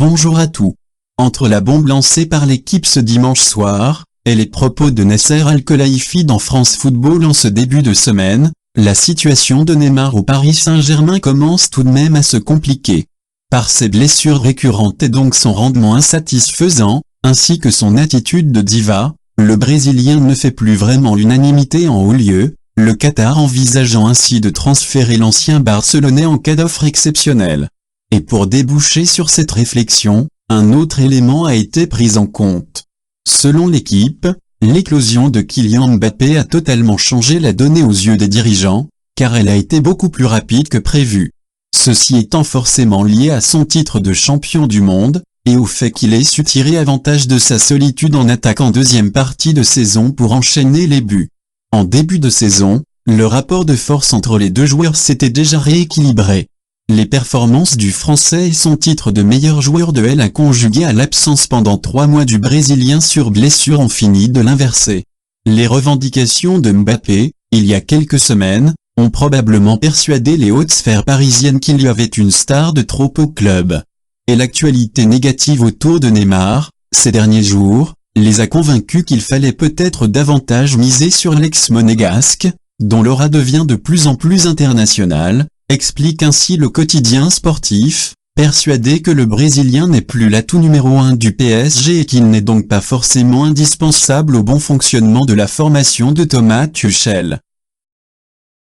Bonjour à tous. Entre la bombe lancée par l'équipe ce dimanche soir, et les propos de Nasser Al-Khelaifi dans France Football en ce début de semaine, la situation de Neymar au Paris Saint-Germain commence tout de même à se compliquer. Par ses blessures récurrentes et donc son rendement insatisfaisant, ainsi que son attitude de diva, le Brésilien ne fait plus vraiment l'unanimité en haut lieu, le Qatar envisageant ainsi de transférer l'ancien Barcelonais en cas d'offre exceptionnelle. Et pour déboucher sur cette réflexion, un autre élément a été pris en compte. Selon l'équipe, l'éclosion de Kylian Mbappé a totalement changé la donnée aux yeux des dirigeants, car elle a été beaucoup plus rapide que prévu. Ceci étant forcément lié à son titre de champion du monde, et au fait qu'il ait su tirer avantage de sa solitude en attaque en deuxième partie de saison pour enchaîner les buts. En début de saison, le rapport de force entre les deux joueurs s'était déjà rééquilibré. Les performances du Français et son titre de meilleur joueur de L1 conjugué à l'absence pendant 3 mois du Brésilien sur blessure ont fini de l'inverser. Les revendications de Mbappé, il y a quelques semaines, ont probablement persuadé les hautes sphères parisiennes qu'il y avait une star de trop au club. Et l'actualité négative autour de Neymar, ces derniers jours, les a convaincus qu'il fallait peut-être davantage miser sur l'ex-monégasque, dont l'aura devient de plus en plus internationale, explique ainsi le quotidien sportif, persuadé que le Brésilien n'est plus l'atout numéro 1 du PSG et qu'il n'est donc pas forcément indispensable au bon fonctionnement de la formation de Thomas Tuchel.